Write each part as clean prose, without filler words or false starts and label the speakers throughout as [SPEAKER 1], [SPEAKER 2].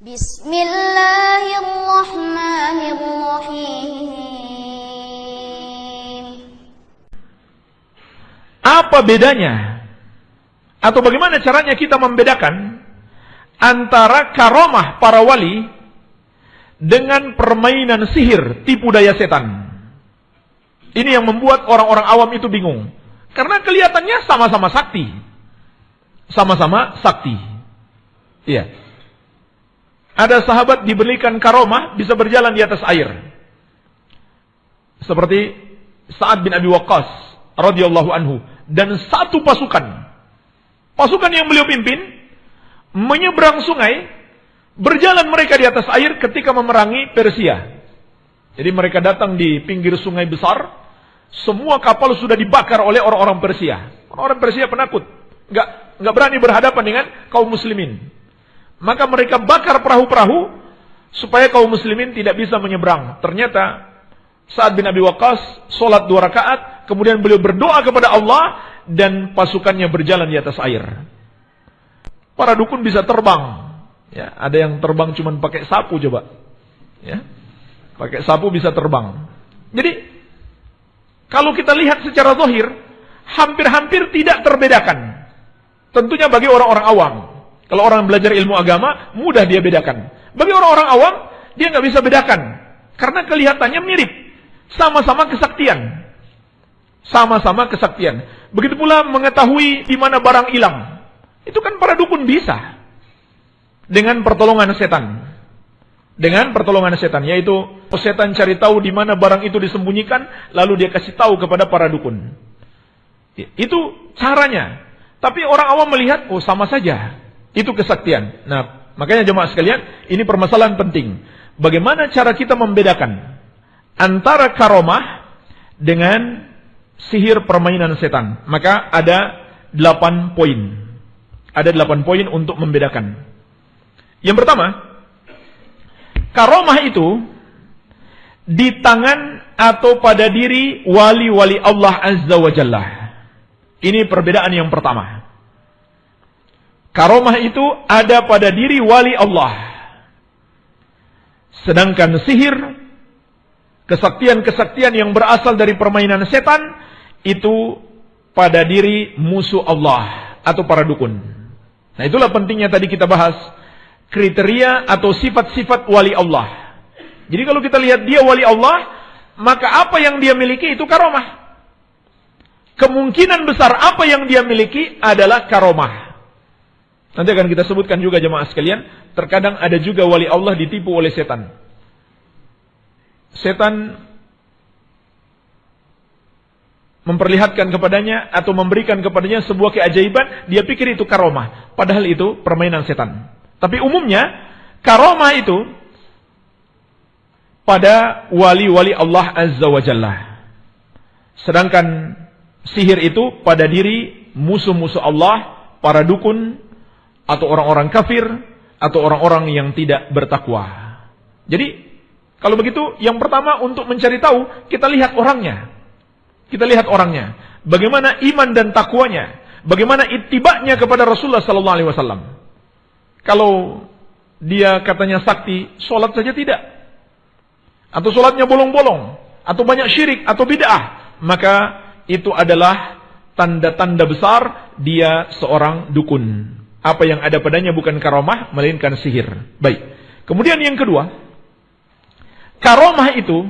[SPEAKER 1] Bismillahirrahmanirrahim.
[SPEAKER 2] Apa bedanya? Atau bagaimana caranya kita membedakan antara karomah para wali dengan permainan sihir, tipu daya setan? Ini yang membuat orang-orang awam itu bingung. Karena kelihatannya sama-sama sakti. Sama-sama sakti. Iya. Ada sahabat diberikan karomah bisa berjalan di atas air. Seperti Sa'ad bin Abi Waqqas radhiyallahu anhu, dan satu pasukan yang beliau pimpin menyeberang sungai, berjalan mereka di atas air ketika memerangi Persia. Jadi mereka datang di pinggir sungai besar, semua kapal sudah dibakar oleh orang-orang Persia. Orang-orang Persia penakut, nggak berani berhadapan dengan kaum muslimin. Maka mereka bakar perahu-perahu supaya kaum muslimin tidak bisa menyeberang. Ternyata Sa'ad bin Abi Waqqas sholat 2 rakaat, kemudian beliau berdoa kepada Allah dan pasukannya berjalan di atas air. Para dukun bisa terbang. Ya, ada yang terbang cuma pakai sapu coba. Ya, pakai sapu bisa terbang. Jadi kalau kita lihat secara zahir, hampir-hampir tidak terbedakan. Tentunya bagi orang-orang awam. Kalau orang belajar ilmu agama, mudah dia bedakan. Bagi orang-orang awam, dia nggak bisa bedakan. Karena kelihatannya mirip. Sama-sama kesaktian. Sama-sama kesaktian. Begitu pula mengetahui di mana barang hilang. Itu kan para dukun bisa. Dengan pertolongan setan. Dengan pertolongan setan. Yaitu setan cari tahu di mana barang itu disembunyikan, lalu dia kasih tahu kepada para dukun. Itu caranya. Tapi orang awam melihat, oh sama saja. Itu kesaktian. Nah, makanya jemaah sekalian, ini permasalahan penting. Bagaimana cara kita membedakan antara karomah dengan sihir permainan setan? Maka ada 8 poin. Ada 8 poin untuk membedakan. Yang pertama, karomah itu di tangan atau pada diri wali-wali Allah Azza wa Jalla. Ini perbedaan yang pertama. Karomah itu ada pada diri wali Allah. Sedangkan sihir, kesaktian-kesaktian yang berasal dari permainan setan, itu pada diri musuh Allah atau para dukun. Nah, itulah pentingnya tadi kita bahas kriteria atau sifat-sifat wali Allah. Jadi kalau kita lihat dia wali Allah, maka apa yang dia miliki itu karomah. Kemungkinan besar apa yang dia miliki adalah karomah. Nanti akan kita sebutkan juga jemaah sekalian, terkadang ada juga wali Allah ditipu oleh setan. Setan memperlihatkan kepadanya atau memberikan kepadanya sebuah keajaiban, dia pikir itu karomah, padahal itu permainan setan. Tapi umumnya karomah itu pada wali-wali Allah Azza wa Jalla. Sedangkan sihir itu pada diri musuh-musuh Allah, para dukun, atau orang-orang kafir, atau orang-orang yang tidak bertakwa. Jadi, kalau begitu, yang pertama untuk mencari tahu, kita lihat orangnya. Kita lihat orangnya. Bagaimana iman dan takwanya. Bagaimana ittiba'nya kepada Rasulullah SAW. Kalau dia katanya sakti, sholat saja tidak. Atau sholatnya bolong-bolong. Atau banyak syirik, atau bid'ah. Maka itu adalah tanda-tanda besar dia seorang dukun. Apa yang ada padanya bukan karomah, melainkan sihir. Baik. Kemudian yang kedua, karomah itu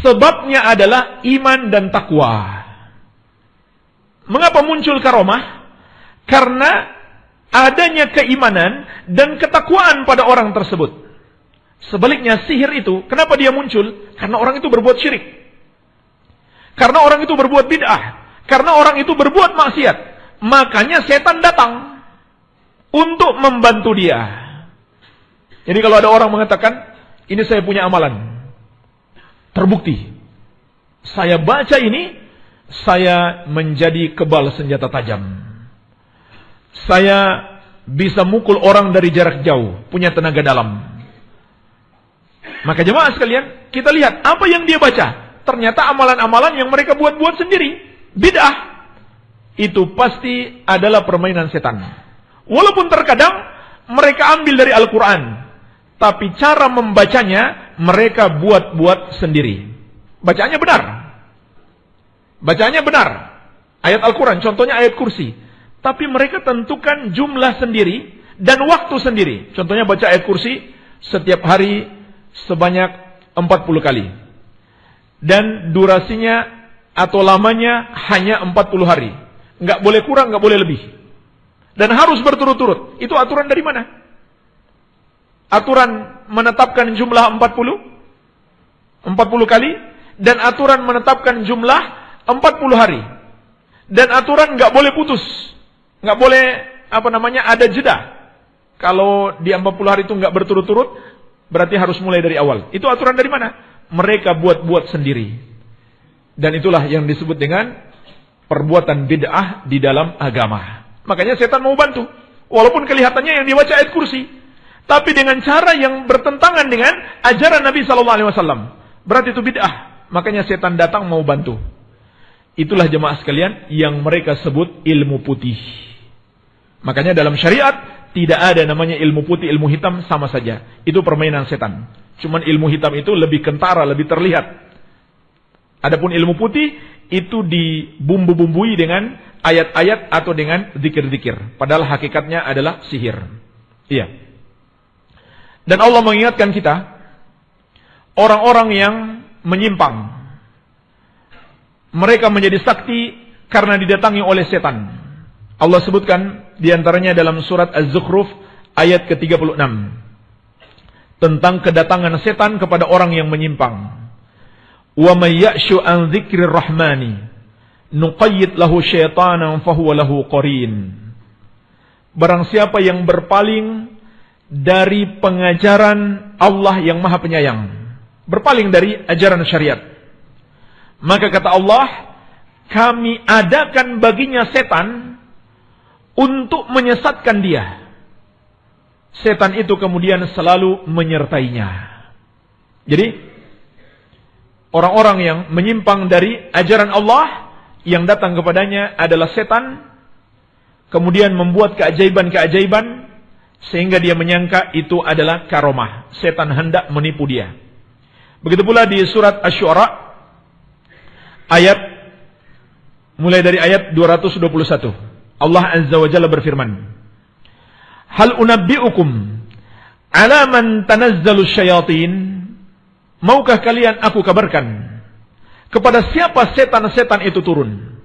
[SPEAKER 2] sebabnya adalah iman dan takwa. Mengapa muncul karomah? Karena adanya keimanan dan ketakwaan pada orang tersebut. Sebaliknya sihir itu, kenapa dia muncul? Karena orang itu berbuat syirik. Karena orang itu berbuat bid'ah. Karena orang itu berbuat maksiat. Makanya setan datang untuk membantu dia. Jadi kalau ada orang mengatakan, ini saya punya amalan, terbukti, saya baca ini, saya menjadi kebal senjata tajam, saya bisa mukul orang dari jarak jauh, punya tenaga dalam. Maka jemaah sekalian, kita lihat apa yang dia baca. Ternyata amalan-amalan yang mereka buat-buat sendiri, bid'ah. Itu pasti adalah permainan setan. Walaupun terkadang mereka ambil dari Al-Quran, tapi cara membacanya mereka buat-buat sendiri. Bacaannya benar. Bacaannya benar. Ayat Al-Quran, contohnya ayat kursi. Tapi mereka tentukan jumlah sendiri dan waktu sendiri. Contohnya baca ayat kursi setiap hari sebanyak 40 kali. Dan durasinya atau lamanya hanya 40 hari. Nggak boleh kurang, nggak boleh lebih. Dan harus berturut-turut. Itu aturan dari mana? Aturan menetapkan jumlah 40 kali. Dan aturan menetapkan jumlah 40 hari. Dan aturan nggak boleh putus. Nggak boleh, ada jeda. Kalau di 40 hari itu nggak berturut-turut, berarti harus mulai dari awal. Itu aturan dari mana? Mereka buat-buat sendiri. Dan itulah yang disebut dengan perbuatan bid'ah di dalam agama. Makanya setan mau bantu. Walaupun kelihatannya yang dibaca ayat kursi. Tapi dengan cara yang bertentangan dengan ajaran Nabi SAW. Berarti itu bid'ah. Makanya setan datang mau bantu. Itulah jemaah sekalian yang mereka sebut ilmu putih. Makanya dalam syariat tidak ada namanya ilmu putih, ilmu hitam, sama saja. Itu permainan setan. Cuman ilmu hitam itu lebih kentara, lebih terlihat. Adapun ilmu putih itu dibumbu-bumbui dengan ayat-ayat atau dengan zikir-zikir. Padahal hakikatnya adalah sihir. Iya. Dan Allah mengingatkan kita, orang-orang yang menyimpang, mereka menjadi sakti karena didatangi oleh setan. Allah sebutkan diantaranya dalam surat Az-Zukhruf ayat ke-36 tentang kedatangan setan kepada orang yang menyimpang. Wa may ya'shu an dzikrir rahmani nuqayyid lahu syaitanan fahuwa lahu qarin. Barang siapa yang berpaling dari pengajaran Allah yang Maha Penyayang, berpaling dari ajaran syariat, maka kata Allah, kami adakan baginya setan untuk menyesatkan dia. Setan itu kemudian selalu menyertainya. Jadi orang-orang yang menyimpang dari ajaran Allah, yang datang kepadanya adalah setan, kemudian membuat keajaiban-keajaiban sehingga dia menyangka itu adalah karomah. Setan hendak menipu dia. Begitu pula di surat Asy-Syu'ara ayat mulai dari ayat 221. Allah Azza wa Jalla berfirman, hal unabbi'ukum ala man tanazzalu syayatin. Maukah kalian aku kabarkan kepada siapa setan-setan itu turun?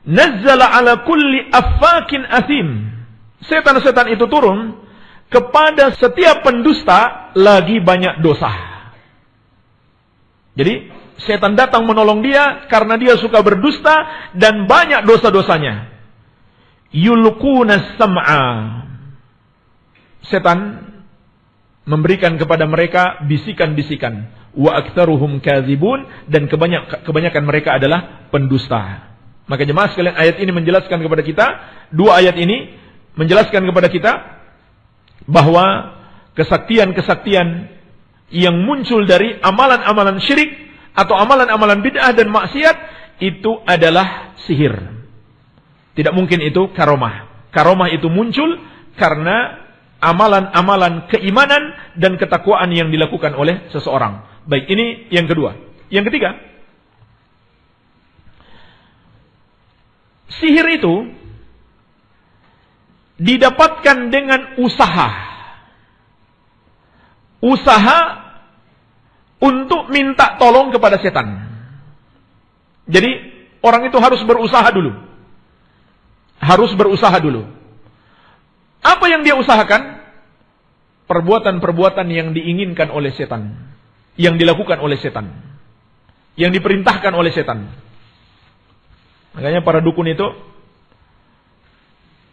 [SPEAKER 2] Nazzala ala kulli affakin athim. Setan-setan itu turun kepada setiap pendusta lagi banyak dosa. Jadi setan datang menolong dia karena dia suka berdusta dan banyak dosa-dosanya. Yulquna sam'a. Setan memberikan kepada mereka bisikan-bisikan. Wa aktsaruhum kadzibun, dan kebanyakan mereka adalah pendusta. Maka jemaah sekalian, ayat ini menjelaskan kepada kita, dua ayat ini menjelaskan kepada kita bahwa kesaktian-kesaktian yang muncul dari amalan-amalan syirik atau amalan-amalan bid'ah dan maksiat itu adalah sihir. Tidak mungkin itu karomah. Karomah itu muncul karena amalan-amalan keimanan dan ketakwaan yang dilakukan oleh seseorang. Baik, ini yang kedua. Yang ketiga, sihir itu didapatkan dengan usaha. Usaha untuk minta tolong kepada setan. Jadi orang itu harus berusaha dulu. Harus berusaha dulu. Apa yang dia usahakan? Perbuatan-perbuatan yang diinginkan oleh setan, yang dilakukan oleh setan, yang diperintahkan oleh setan. Makanya para dukun itu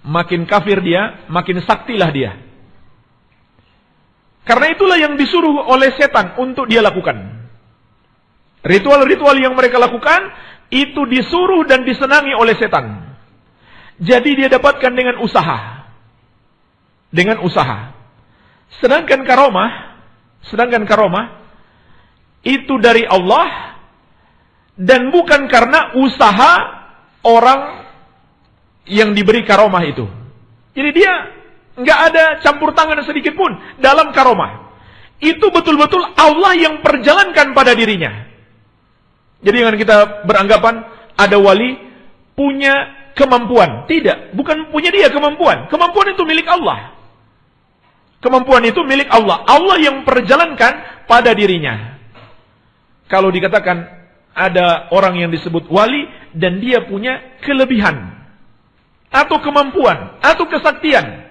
[SPEAKER 2] makin kafir dia, makin saktilah dia. Karena itulah yang disuruh oleh setan untuk dia lakukan. Ritual-ritual yang mereka lakukan itu disuruh dan disenangi oleh setan. Jadi dia dapatkan dengan usaha. Dengan usaha. Sedangkan karomah itu dari Allah dan bukan karena usaha orang yang diberi karomah itu. Jadi dia nggak ada campur tangan sedikit pun dalam karomah. itu betul-betul Allah yang perjalankan pada dirinya. Jadi jangan kita beranggapan ada wali punya kemampuan. Tidak, bukan punya dia kemampuan. Kemampuan itu milik Allah. Kemampuan itu milik Allah. Allah yang perjalankan pada dirinya. Kalau dikatakan ada orang yang disebut wali dan dia punya kelebihan atau kemampuan atau kesaktian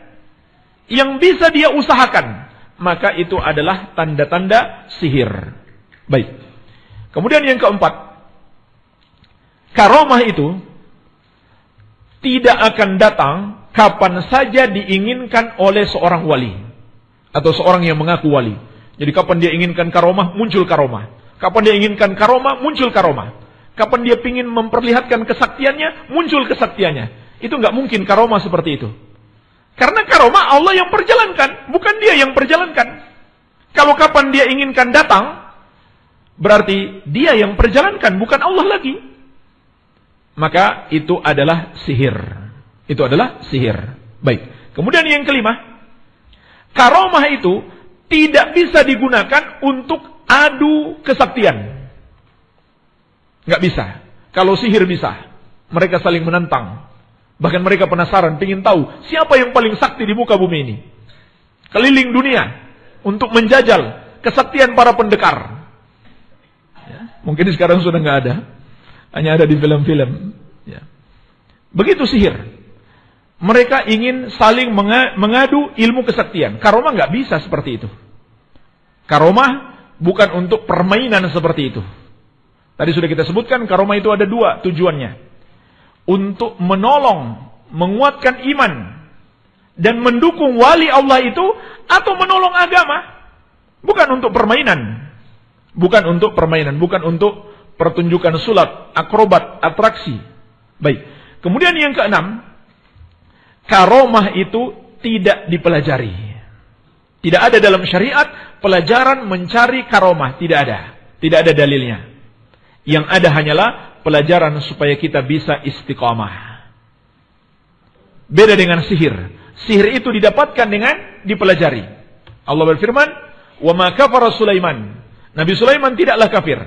[SPEAKER 2] yang bisa dia usahakan, maka itu adalah tanda-tanda sihir. Baik. Kemudian yang keempat, karomah itu tidak akan datang kapan saja diinginkan oleh seorang wali atau seorang yang mengaku wali. Jadi kapan dia inginkan karomah, muncul karomah. Kapan dia inginkan karomah, muncul karomah. Kapan dia ingin memperlihatkan kesaktiannya, muncul kesaktiannya. Itu nggak mungkin karomah seperti itu. Karena karomah Allah yang perjalankan, bukan dia yang perjalankan. Kalau kapan dia inginkan datang, berarti dia yang perjalankan, bukan Allah lagi. Maka itu adalah sihir. Itu adalah sihir. Baik. Kemudian yang kelima, karomah itu tidak bisa digunakan untuk adu kesaktian. Nggak bisa. Kalau sihir bisa. Mereka saling menantang. Bahkan mereka penasaran, ingin tahu siapa yang paling sakti di muka bumi ini. Keliling dunia untuk menjajal kesaktian para pendekar. Ya, mungkin sekarang sudah nggak ada. Hanya ada di film-film. Ya. Begitu sihir. Mereka ingin saling mengadu ilmu kesaktian. Karomah nggak bisa seperti itu. Karomah bukan untuk permainan seperti itu. Tadi sudah kita sebutkan, karomah itu ada dua tujuannya. Untuk menolong, menguatkan iman, dan mendukung wali Allah itu, atau menolong agama. Bukan untuk permainan. Bukan untuk permainan. Bukan untuk pertunjukan sulap, akrobat, atraksi. Baik. Kemudian yang keenam, karomah itu tidak dipelajari. Tidak ada dalam syariat pelajaran mencari karomah. Tidak ada. Tidak ada dalilnya. Yang ada hanyalah pelajaran supaya kita bisa istiqamah. Beda dengan sihir. Sihir itu didapatkan dengan dipelajari. Allah berfirman, "Wa ma kafara Sulaiman." Nabi Sulaiman tidaklah kafir.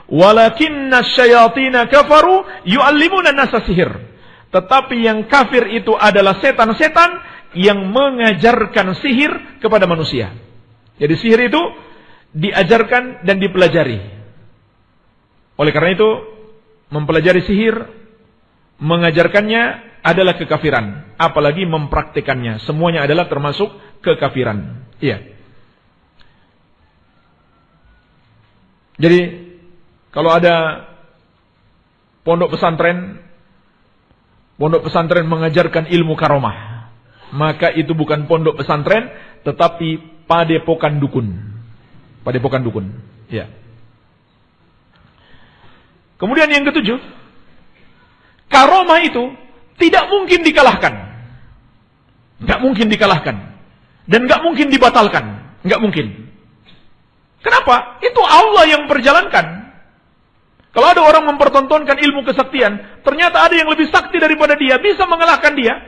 [SPEAKER 2] "Walakinna syayatina kafaru yu'allimuna an-nasa sihir." Tetapi yang kafir itu adalah setan-setan yang mengajarkan sihir kepada manusia. Jadi sihir itu diajarkan dan dipelajari. Oleh karena itu, mempelajari sihir, mengajarkannya adalah kekafiran. Apalagi mempraktikannya. Semuanya adalah termasuk kekafiran. Iya. Jadi, kalau ada pondok pesantren mengajarkan ilmu karomah, maka itu bukan pondok pesantren, tetapi padepokan dukun. Padepokan dukun. Ya. Kemudian yang ketujuh, karomah itu tidak mungkin dikalahkan. Nggak mungkin dikalahkan. Dan nggak mungkin dibatalkan. Nggak mungkin. Kenapa? Itu Allah yang perjalankan. Kalau ada orang mempertontonkan ilmu kesaktian, ternyata ada yang lebih sakti daripada dia, bisa mengalahkan dia.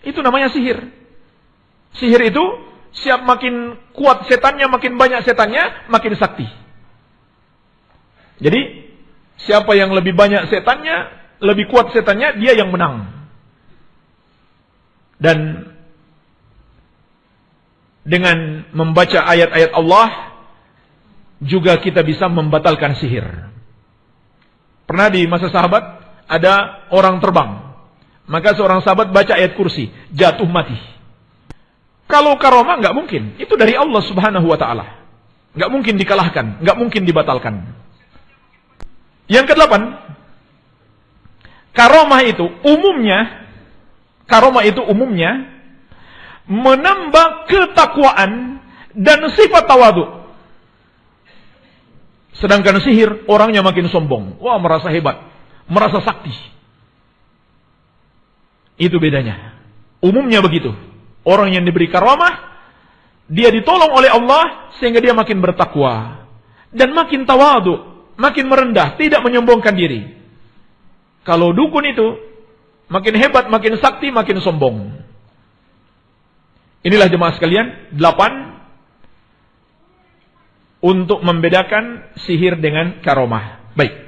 [SPEAKER 2] Itu namanya sihir. Sihir itu, siap makin kuat setannya, makin banyak setannya, makin sakti. Jadi, siapa yang lebih banyak setannya, lebih kuat setannya, dia yang menang. Dan dengan membaca ayat-ayat Allah, juga kita bisa membatalkan sihir. Pernah di masa sahabat, ada orang terbang. Maka seorang sahabat baca ayat kursi, jatuh mati. Kalau karomah nggak mungkin. Itu dari Allah Subhanahu wa ta'ala. Nggak mungkin dikalahkan, nggak mungkin dibatalkan. Yang kedelapan, karomah itu umumnya menambah ketakwaan dan sifat tawadhu. Sedangkan sihir, orangnya makin sombong. Wah, merasa hebat, merasa sakti. Itu bedanya. Umumnya begitu. Orang yang diberi karomah, dia ditolong oleh Allah sehingga dia makin bertakwa dan makin tawadhu. Makin merendah, tidak menyombongkan diri. Kalau dukun itu, makin hebat, makin sakti, makin sombong. Inilah jemaah sekalian, 8 untuk membedakan sihir dengan karomah. Baik.